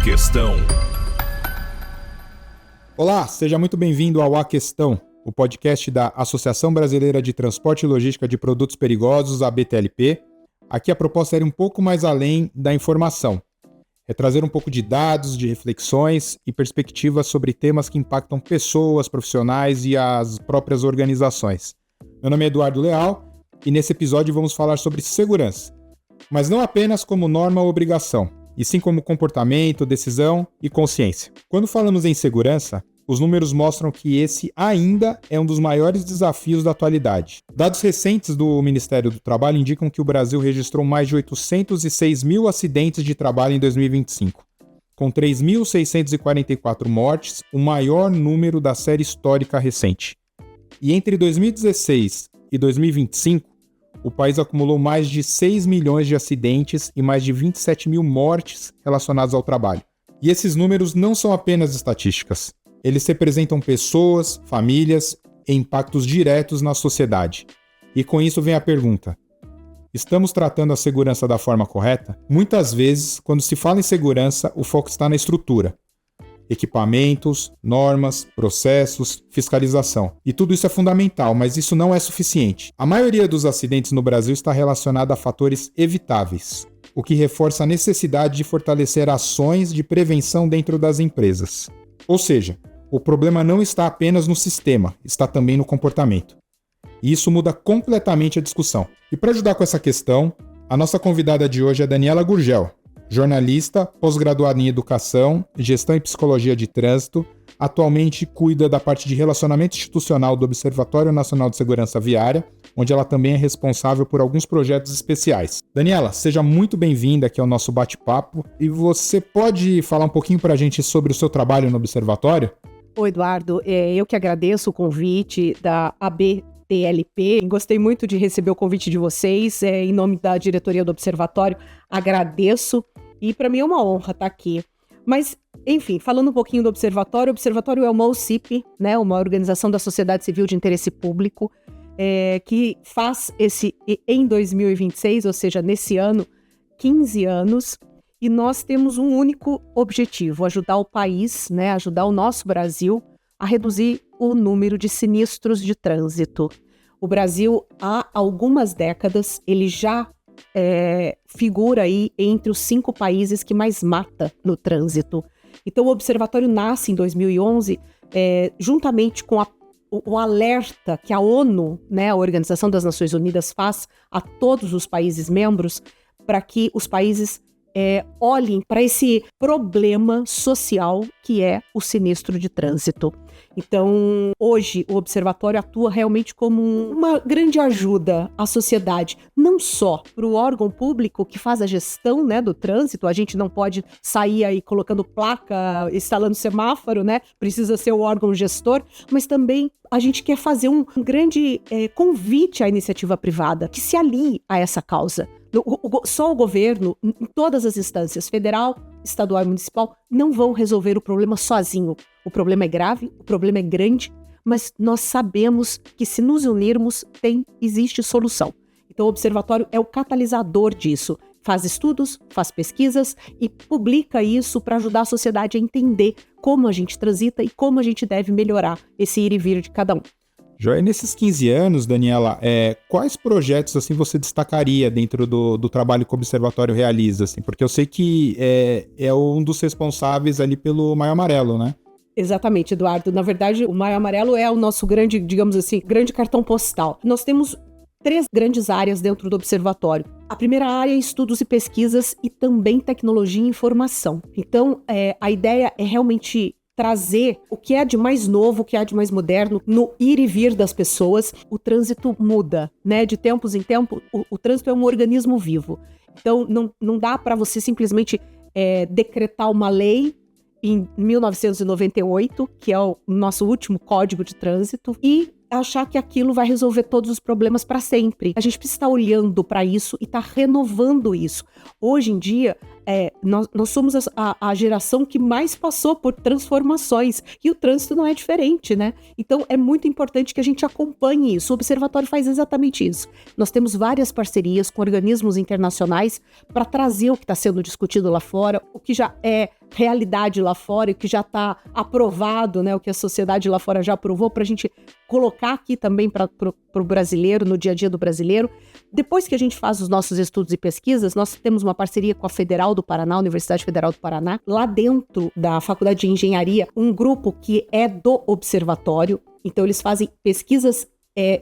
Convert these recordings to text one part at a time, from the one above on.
Questão. Olá, seja muito bem-vindo ao A Questão, o podcast da Associação Brasileira de Transporte e Logística de Produtos Perigosos, a ABTLP. Aqui a proposta é ir um pouco mais além da informação. É trazer um pouco de dados, de reflexões e perspectivas sobre temas que impactam pessoas, profissionais e as próprias organizações. Meu nome é Eduardo Leal e nesse episódio vamos falar sobre segurança, mas não apenas como norma ou obrigação, e sim como comportamento, decisão e consciência. Quando falamos em segurança, os números mostram que esse ainda é um dos maiores desafios da atualidade. Dados recentes do Ministério do Trabalho indicam que o Brasil registrou mais de 806 mil acidentes de trabalho em 2025, com 3.644 mortes, o maior número da série histórica recente. E entre 2016 e 2025, o país acumulou mais de 6 milhões de acidentes e mais de 27 mil mortes relacionadas ao trabalho. E esses números não são apenas estatísticas. Eles representam pessoas, famílias e impactos diretos na sociedade. E com isso vem a pergunta: estamos tratando a segurança da forma correta? Muitas vezes, quando se fala em segurança, o foco está na estrutura. Equipamentos, normas, processos, fiscalização. E tudo isso é fundamental, mas isso não é suficiente. A maioria dos acidentes no Brasil está relacionada a fatores evitáveis, o que reforça a necessidade de fortalecer ações de prevenção dentro das empresas. Ou seja, o problema não está apenas no sistema, está também no comportamento. E isso muda completamente a discussão. E para ajudar com essa questão, a nossa convidada de hoje é Daniela Gurgel, jornalista, pós-graduada em Educação, Gestão e Psicologia de Trânsito, atualmente cuida da parte de relacionamento institucional do Observatório Nacional de Segurança Viária, onde ela também é responsável por alguns projetos especiais. Daniela, seja muito bem-vinda aqui ao nosso bate-papo, e você pode falar um pouquinho para a gente sobre o seu trabalho no Observatório? Oi, Eduardo, eu que agradeço o convite da ABTLP. Gostei muito de receber o convite de vocês. Em nome da diretoria do Observatório, agradeço. E para mim é uma honra estar aqui. Mas, enfim, falando um pouquinho do Observatório, o Observatório é uma OCIP, né, uma organização da sociedade civil de interesse público, que faz em 2026, ou seja, nesse ano, 15 anos, e nós temos um único objetivo: ajudar o país, né, ajudar o nosso Brasil a reduzir o número de sinistros de trânsito. O Brasil, há algumas décadas, ele já figura aí entre os 5 países que mais mata no trânsito. Então o Observatório nasce em 2011, juntamente com o alerta que a ONU, né, a Organização das Nações Unidas, faz a todos os países membros para que os países olhem para esse problema social que é o sinistro de trânsito. Então, hoje, o Observatório atua realmente como uma grande ajuda à sociedade, não só para o órgão público que faz a gestão, né, do trânsito. A gente não pode sair aí colocando placa, instalando semáforo, né? Precisa ser o órgão gestor, mas também a gente quer fazer um grande convite à iniciativa privada que se alie a essa causa. Só o governo, em todas as instâncias, federal, estadual e municipal, não vão resolver o problema sozinho. O problema é grave, o problema é grande, mas nós sabemos que se nos unirmos, existe solução. Então o Observatório é o catalisador disso. Faz estudos, faz pesquisas e publica isso para ajudar a sociedade a entender como a gente transita e como a gente deve melhorar esse ir e vir de cada um. Joia, nesses 15 anos, Daniela, quais projetos assim, você destacaria dentro do trabalho que o Observatório realiza? Assim? Porque eu sei que é um dos responsáveis ali pelo Maio Amarelo, né? Exatamente, Eduardo. Na verdade, o Maio Amarelo é o nosso grande, digamos assim, grande cartão postal. Nós temos 3 grandes áreas dentro do Observatório. A primeira área é estudos e pesquisas e também tecnologia e informação. Então, a ideia é realmente trazer o que é de mais novo, o que é de mais moderno no ir e vir das pessoas. O trânsito muda, né? De tempos em tempos, o trânsito é um organismo vivo. Então, não dá para você simplesmente decretar uma lei em 1998, que é o nosso último código de trânsito, e achar que aquilo vai resolver todos os problemas para sempre. A gente precisa estar olhando para isso e estar renovando isso. Hoje em dia, nós somos a geração que mais passou por transformações, e o trânsito não é diferente, né? Então é muito importante que a gente acompanhe isso. O Observatório faz exatamente isso. Nós temos várias parcerias com organismos internacionais para trazer o que está sendo discutido lá fora, o que já é realidade lá fora e que já está aprovado, né, o que a sociedade lá fora já aprovou, para a gente colocar aqui também para o brasileiro, no dia a dia do brasileiro. Depois que a gente faz os nossos estudos e pesquisas, nós temos uma parceria com a Federal do Paraná, a Universidade Federal do Paraná, lá dentro da Faculdade de Engenharia, um grupo que é do observatório. Então eles fazem pesquisas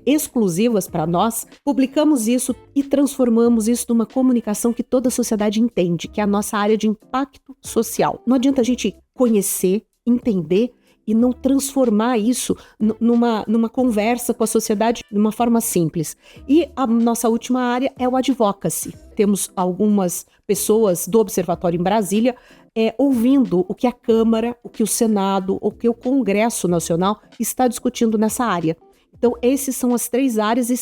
exclusivas para nós, publicamos isso e transformamos isso numa comunicação que toda a sociedade entende, que é a nossa área de impacto social. Não adianta a gente conhecer, entender e não transformar isso numa conversa com a sociedade de uma forma simples. E a nossa última área é o advocacy. Temos algumas pessoas do Observatório em Brasília ouvindo o que a Câmara, o que o Senado, o que o Congresso Nacional está discutindo nessa área. Então, essas são as 3 áreas e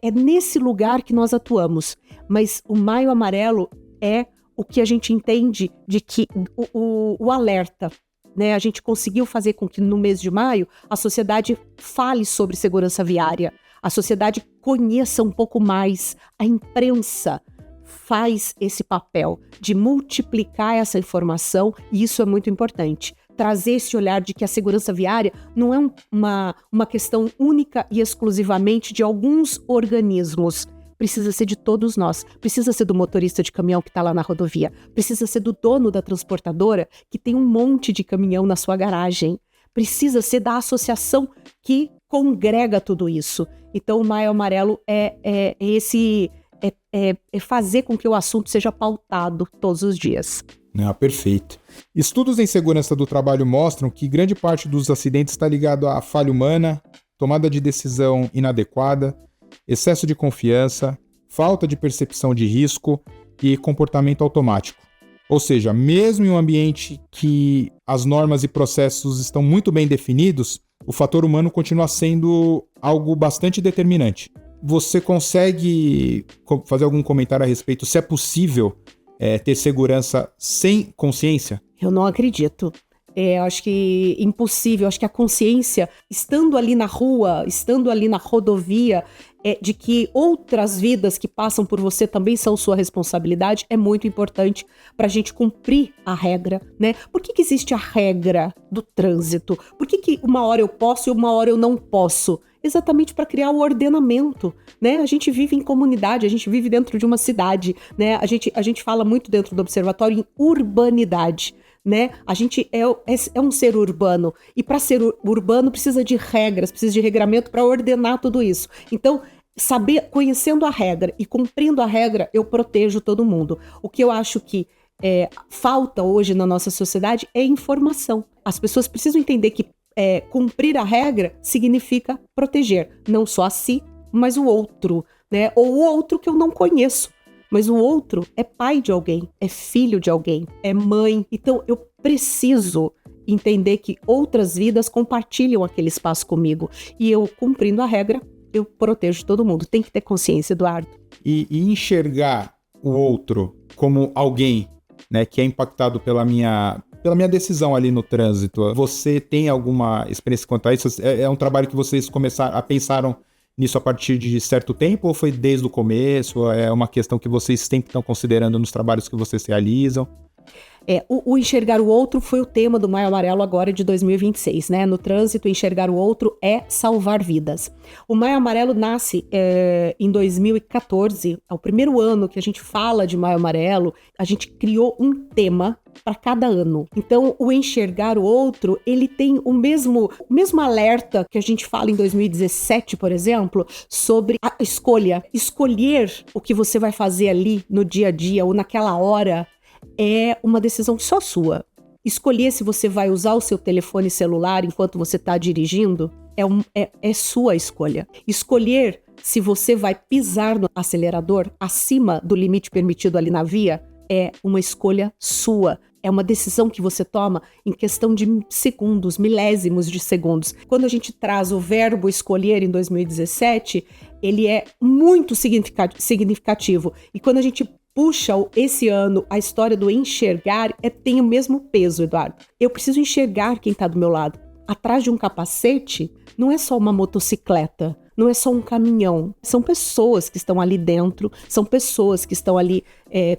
é nesse lugar que nós atuamos. Mas o Maio Amarelo é o que a gente entende de que o alerta, né? A gente conseguiu fazer com que no mês de maio a sociedade fale sobre segurança viária, a sociedade conheça um pouco mais, a imprensa faz esse papel de multiplicar essa informação e isso é muito importante. Trazer esse olhar de que a segurança viária não é uma questão única e exclusivamente de alguns organismos. Precisa ser de todos nós. Precisa ser do motorista de caminhão que está lá na rodovia. Precisa ser do dono da transportadora que tem um monte de caminhão na sua garagem. Precisa ser da associação que congrega tudo isso. Então o Maio Amarelo é fazer com que o assunto seja pautado todos os dias. Perfeito. Estudos em segurança do trabalho mostram que grande parte dos acidentes está ligado à falha humana, tomada de decisão inadequada, excesso de confiança, falta de percepção de risco e comportamento automático. Ou seja, mesmo em um ambiente que as normas e processos estão muito bem definidos, o fator humano continua sendo algo bastante determinante. Você consegue fazer algum comentário a respeito se é possível ter segurança sem consciência? Eu não acredito. Eu acho que impossível. Eu acho que a consciência, estando ali na rua, estando ali na rodovia, de que outras vidas que passam por você também são sua responsabilidade, é muito importante para a gente cumprir a regra, né? Por que existe a regra do trânsito? Por que uma hora eu posso e uma hora eu não posso? Exatamente para criar o ordenamento, né? A gente vive em comunidade, a gente vive dentro de uma cidade, né? A gente fala muito dentro do observatório em urbanidade, né? A gente é um ser urbano e para ser urbano precisa de regras, precisa de regramento para ordenar tudo isso. Então, conhecendo a regra e cumprindo a regra, eu protejo todo mundo. O que eu acho que falta hoje na nossa sociedade é informação. As pessoas precisam entender que cumprir a regra significa proteger não só a si, mas o outro, né? Ou o outro que eu não conheço. Mas o outro é pai de alguém, é filho de alguém, é mãe. Então eu preciso entender que outras vidas compartilham aquele espaço comigo. E eu, cumprindo a regra, eu protejo todo mundo. Tem que ter consciência, Eduardo. E enxergar o outro como alguém, né, que é impactado pela minha decisão ali no trânsito. Você tem alguma experiência quanto a isso? É um trabalho que vocês pensaram nisso a partir de certo tempo ou foi desde o começo? É uma questão que vocês sempre estão considerando nos trabalhos que vocês realizam? O enxergar o outro foi o tema do Maio Amarelo agora de 2026, né? No trânsito, enxergar o outro é salvar vidas. O Maio Amarelo nasce em 2014, é o primeiro ano que a gente fala de Maio Amarelo, a gente criou um tema para cada ano. Então, o enxergar o outro, ele tem o mesmo alerta que a gente fala em 2017, por exemplo, sobre a escolha. Escolher o que você vai fazer ali no dia a dia ou naquela hora é uma decisão só sua. Escolher se você vai usar o seu telefone celular enquanto você está dirigindo é sua escolha. Escolher se você vai pisar no acelerador acima do limite permitido ali na via é uma escolha sua. É uma decisão que você toma em questão de segundos, milésimos de segundos. Quando a gente traz o verbo escolher em 2017, ele é muito significativo. E quando a gente puxa esse ano a história do enxergar, tem o mesmo peso, Eduardo. Eu preciso enxergar quem está do meu lado. Atrás de um capacete não é só uma motocicleta, não é só um caminhão, são pessoas que estão ali dentro, são pessoas que estão ali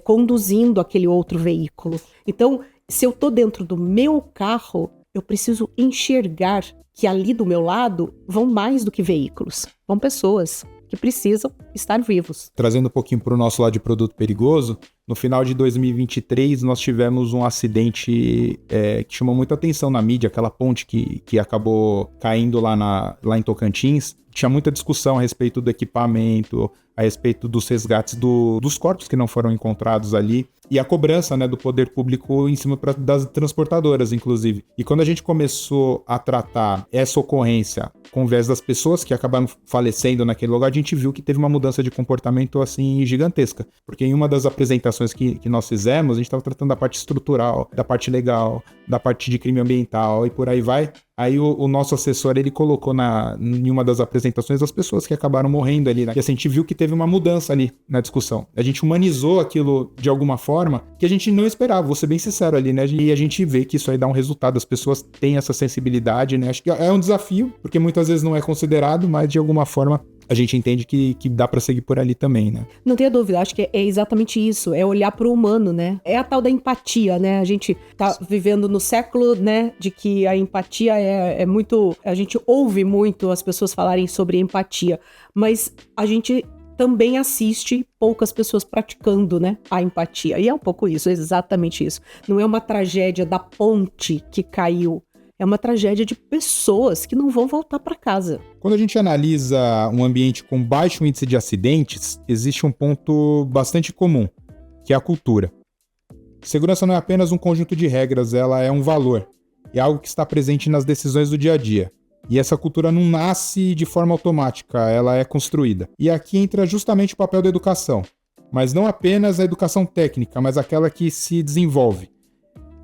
conduzindo aquele outro veículo. Então, se eu estou dentro do meu carro, eu preciso enxergar que ali do meu lado vão mais do que veículos, vão pessoas que precisam estar vivos. Trazendo um pouquinho para o nosso lado de produto perigoso, no final de 2023 nós tivemos um acidente que chamou muita atenção na mídia, aquela ponte que acabou caindo lá em Tocantins. Tinha muita discussão a respeito do equipamento, a respeito dos resgates dos corpos que não foram encontrados ali e a cobrança, né, do poder público em cima das transportadoras, inclusive. E quando a gente começou a tratar essa ocorrência com o viés das pessoas que acabaram falecendo naquele lugar, a gente viu que teve uma mudança de comportamento assim gigantesca. Porque em uma das apresentações que nós fizemos, a gente estava tratando da parte estrutural, da parte legal, da parte de crime ambiental e por aí vai. Aí o nosso assessor, ele colocou em uma das apresentações as pessoas que acabaram morrendo ali, né? E assim, a gente viu que teve uma mudança ali na discussão. A gente humanizou aquilo de alguma forma que a gente não esperava, vou ser bem sincero ali, né? E a gente vê que isso aí dá um resultado, as pessoas têm essa sensibilidade, né? Acho que é um desafio, porque muitas vezes não é considerado, mas de alguma forma a gente entende que dá pra seguir por ali também, né? Não tenha dúvida, acho que é exatamente isso, é olhar pro humano, né? É a tal da empatia, né? A gente tá vivendo no século, né, de que a empatia é muito... A gente ouve muito as pessoas falarem sobre empatia, mas a gente também assiste poucas pessoas praticando, né, a empatia. E é um pouco isso, é exatamente isso. Não é uma tragédia da ponte que caiu, é uma tragédia de pessoas que não vão voltar para casa. Quando a gente analisa um ambiente com baixo índice de acidentes, existe um ponto bastante comum, que é a cultura. Segurança não é apenas um conjunto de regras, ela é um valor. É algo que está presente nas decisões do dia a dia. E essa cultura não nasce de forma automática, ela é construída. E aqui entra justamente o papel da educação. Mas não apenas a educação técnica, mas aquela que se desenvolve.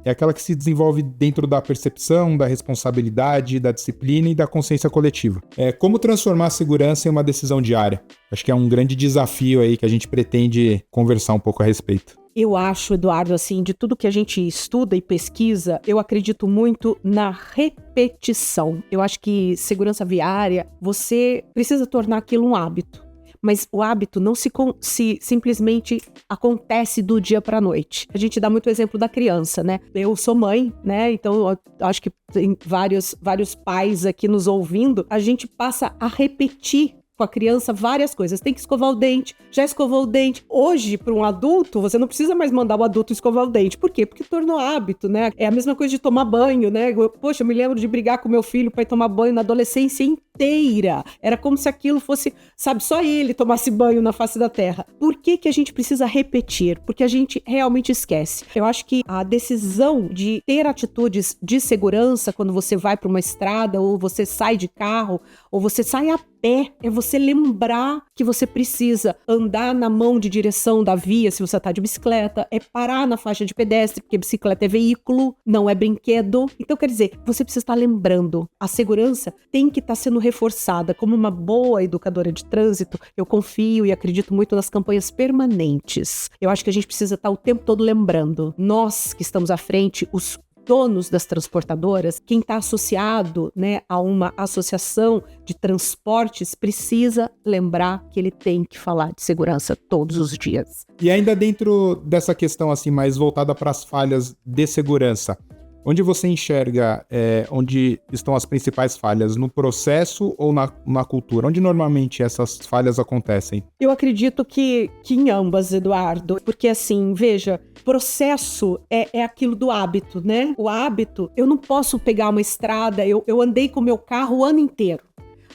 É aquela que se desenvolve dentro da percepção, da responsabilidade, da disciplina e da consciência coletiva. Como transformar a segurança em uma decisão diária? Acho que é um grande desafio aí que a gente pretende conversar um pouco a respeito. Eu acho, Eduardo, assim, de tudo que a gente estuda e pesquisa, eu acredito muito na repetição. Eu acho que segurança viária, você precisa tornar aquilo um hábito. Mas o hábito não se simplesmente acontece do dia para a noite. A gente dá muito exemplo da criança, né? Eu sou mãe, né? Então, eu acho que tem vários pais aqui nos ouvindo. A gente passa a repetir com a criança várias coisas. Tem que escovar o dente, já escovou o dente. Hoje, para um adulto, você não precisa mais mandar o adulto escovar o dente. Por quê? Porque tornou hábito, né? É a mesma coisa de tomar banho, né? Poxa, eu me lembro de brigar com meu filho para ir tomar banho na adolescência inteira. Era como se aquilo fosse, sabe, só ele tomasse banho na face da terra. Por que a gente precisa repetir? Porque a gente realmente esquece. Eu acho que a decisão de ter atitudes de segurança quando você vai para uma estrada, ou você sai de carro, ou você sai a pé, é você lembrar que você precisa andar na mão de direção da via se você está de bicicleta, é parar na faixa de pedestre, porque bicicleta é veículo, não é brinquedo. Então, quer dizer, você precisa estar lembrando. A segurança tem que estar sendo reforçada. Como uma boa educadora de trânsito, eu confio e acredito muito nas campanhas permanentes. Eu acho que a gente precisa estar o tempo todo lembrando. Nós que estamos à frente, os donos das transportadoras, quem está associado, né, a uma associação de transportes, precisa lembrar que ele tem que falar de segurança todos os dias. E ainda dentro dessa questão assim mais voltada para as falhas de segurança, onde você enxerga onde estão as principais falhas? No processo ou na cultura? Onde normalmente essas falhas acontecem? Eu acredito que em ambas, Eduardo. Porque assim, veja, processo é aquilo do hábito, né? O hábito, eu não posso pegar uma estrada, eu andei com o meu carro o ano inteiro.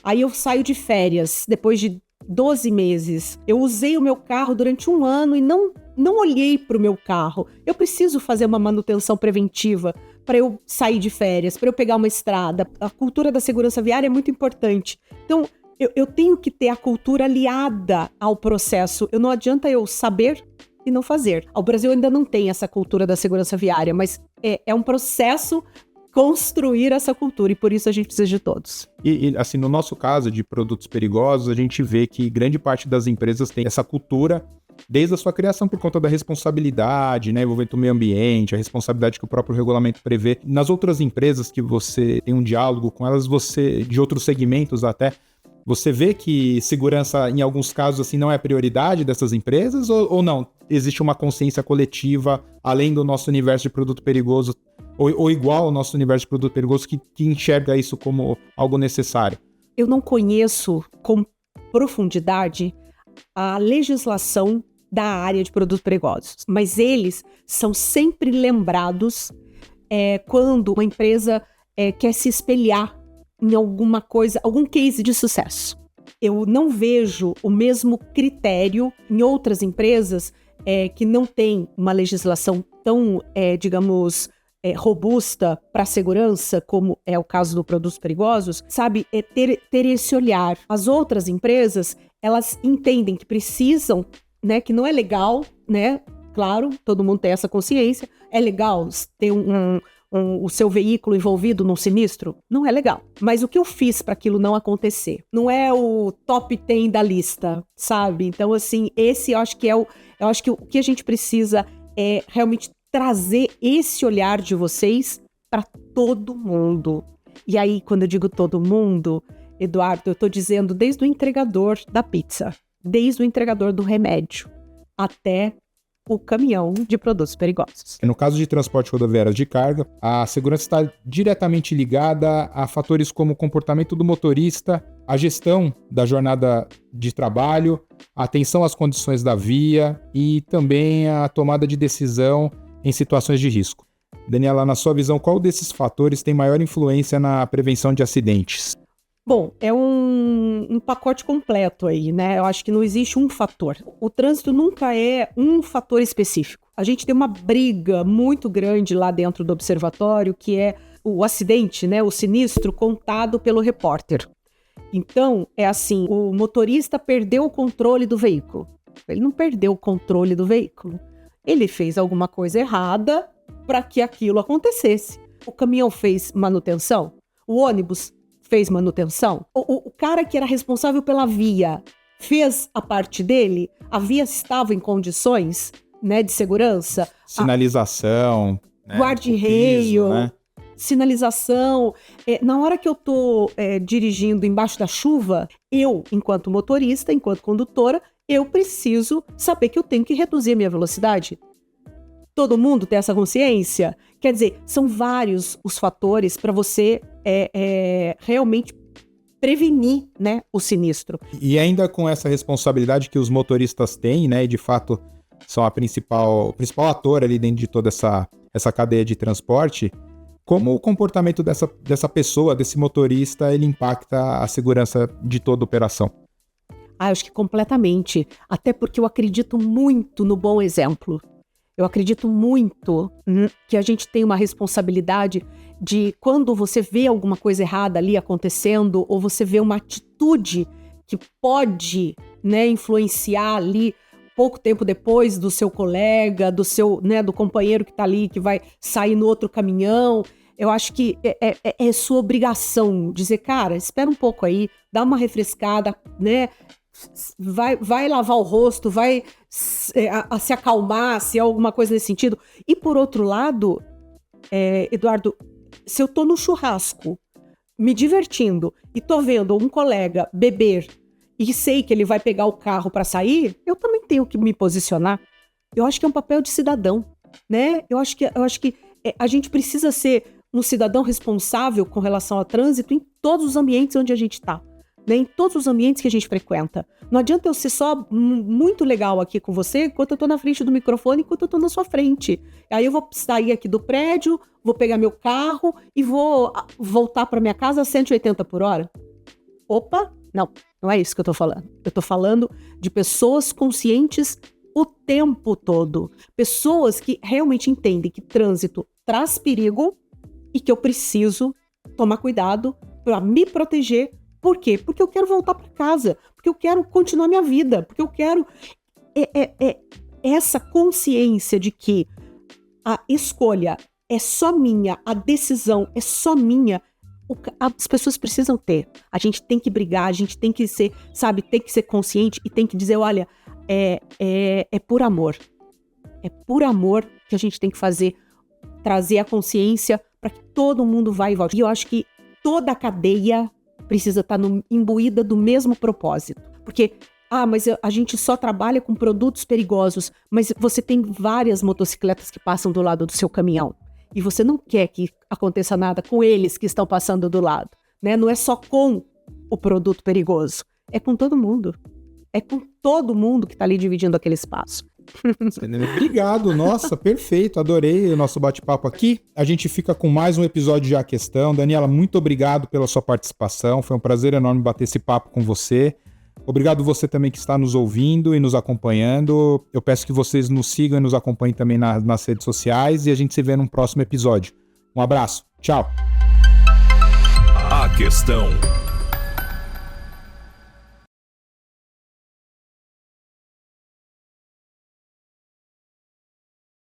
Aí eu saio de férias, depois de 12 meses. Eu usei o meu carro durante um ano e não olhei para o meu carro. Eu preciso fazer uma manutenção preventiva para eu sair de férias, para eu pegar uma estrada. A cultura da segurança viária é muito importante. Então, eu tenho que ter a cultura aliada ao processo. Não adianta eu saber e não fazer. O Brasil ainda não tem essa cultura da segurança viária, mas é um processo construir essa cultura e por isso a gente precisa de todos. E assim, no nosso caso de produtos perigosos, a gente vê que grande parte das empresas tem essa cultura desde a sua criação por conta da responsabilidade, né, envolvendo o meio ambiente, a responsabilidade que o próprio regulamento prevê. Nas outras empresas que você tem um diálogo com elas, de outros segmentos até, Você vê que segurança, em alguns casos, assim, não é prioridade dessas empresas ou não? Existe uma consciência coletiva, além do nosso universo de produto perigoso, ou igual ao nosso universo de produto perigoso, que enxerga isso como algo necessário? Eu não conheço com profundidade a legislação da área de produtos perigosos, mas eles são sempre lembrados quando uma empresa quer se espelhar em alguma coisa, algum case de sucesso. Eu não vejo o mesmo critério em outras empresas que não têm uma legislação tão, digamos, robusta para a segurança, como é o caso do produtos perigosos, sabe? Ter esse olhar. As outras empresas, elas entendem que precisam, né? Que não é legal, né? Claro, todo mundo tem essa consciência. É legal ter o seu veículo envolvido num sinistro? Não é legal. Mas o que eu fiz para aquilo não acontecer? Não é o top 10 da lista, sabe? Então, assim, esse eu acho que eu acho que o que a gente precisa é realmente trazer esse olhar de vocês para todo mundo. E aí, quando eu digo todo mundo, Eduardo, eu estou dizendo desde o entregador da pizza, desde o entregador do remédio, até o caminhão de produtos perigosos. No caso de transporte rodoviário de carga, a segurança está diretamente ligada a fatores como o comportamento do motorista, a gestão da jornada de trabalho, a atenção às condições da via e também a tomada de decisão em situações de risco. Daniela, na sua visão, qual desses fatores tem maior influência na prevenção de acidentes? Bom, é um pacote completo aí, né? Eu acho que não existe um fator. O trânsito nunca é um fator específico. A gente tem uma briga muito grande lá dentro do observatório, que é o acidente, né? O sinistro contado pelo repórter. Então, é assim, o motorista perdeu o controle do veículo. Ele não perdeu o controle do veículo. Ele fez alguma coisa errada para que aquilo acontecesse. O caminhão fez manutenção? O ônibus fez manutenção? O cara que era responsável pela via fez a parte dele? A via estava em condições, né, de segurança? Sinalização, guarda-reio, né? Sinalização. Na hora que eu tô dirigindo embaixo da chuva, eu, enquanto motorista, enquanto condutora, eu preciso saber que eu tenho que reduzir a minha velocidade. Todo mundo tem essa consciência? Quer dizer, são vários os fatores para você realmente prevenir, né, o sinistro. E ainda com essa responsabilidade que os motoristas têm, né, e de fato são o principal ator ali dentro de toda essa cadeia de transporte, como o comportamento dessa pessoa, desse motorista, ele impacta a segurança de toda a operação? Eu acho que completamente. Até porque eu acredito muito no bom exemplo. Eu acredito muito que a gente tem uma responsabilidade de quando você vê alguma coisa errada ali acontecendo, ou você vê uma atitude que pode, né, influenciar ali pouco tempo depois do seu colega, do seu, né, do companheiro que está ali, que vai sair no outro caminhão. Eu acho que é sua obrigação dizer, cara, espera um pouco aí, dá uma refrescada, né? Vai lavar o rosto, vai se acalmar, se é alguma coisa nesse sentido. E por outro lado, Eduardo, se eu tô no churrasco, me divertindo, e tô vendo um colega beber, e sei que ele vai pegar o carro para sair, eu também tenho que me posicionar. Eu acho que é um papel de cidadão, né? Eu acho que a gente precisa ser um cidadão responsável com relação ao trânsito em todos os ambientes onde a gente está. Né, em todos os ambientes que a gente frequenta. Não adianta eu ser só muito legal aqui com você enquanto eu tô na frente do microfone, enquanto eu tô na sua frente. Aí eu vou sair aqui do prédio, vou pegar meu carro e vou voltar para minha casa a 180 por hora. Opa, não é isso que eu tô falando. Eu tô falando de pessoas conscientes o tempo todo. Pessoas que realmente entendem que trânsito traz perigo e que eu preciso tomar cuidado para me proteger. Por quê? Porque eu quero voltar para casa, porque eu quero continuar minha vida, porque eu quero essa consciência de que a escolha é só minha, a decisão é só minha. As pessoas precisam ter. A gente tem que brigar, a gente tem que ser, sabe, tem que ser consciente e tem que dizer, olha, é por amor. É por amor que a gente tem que trazer a consciência para que todo mundo vá e volte. E eu acho que toda a cadeia precisa estar imbuída do mesmo propósito. Porque, mas a gente só trabalha com produtos perigosos, mas você tem várias motocicletas que passam do lado do seu caminhão. E você não quer que aconteça nada com eles que estão passando do lado, né? Não é só com o produto perigoso, é com todo mundo. É com todo mundo que está ali dividindo aquele espaço. Obrigado, nossa, perfeito, adorei o nosso bate-papo aqui. A gente fica com mais um episódio de A Questão. Daniela, muito obrigado pela sua participação, foi um prazer enorme bater esse papo com você. Obrigado você também que está nos ouvindo e nos acompanhando. Eu peço que vocês nos sigam e nos acompanhem também nas redes sociais e a gente se vê num próximo episódio. Um abraço, tchau. A Questão.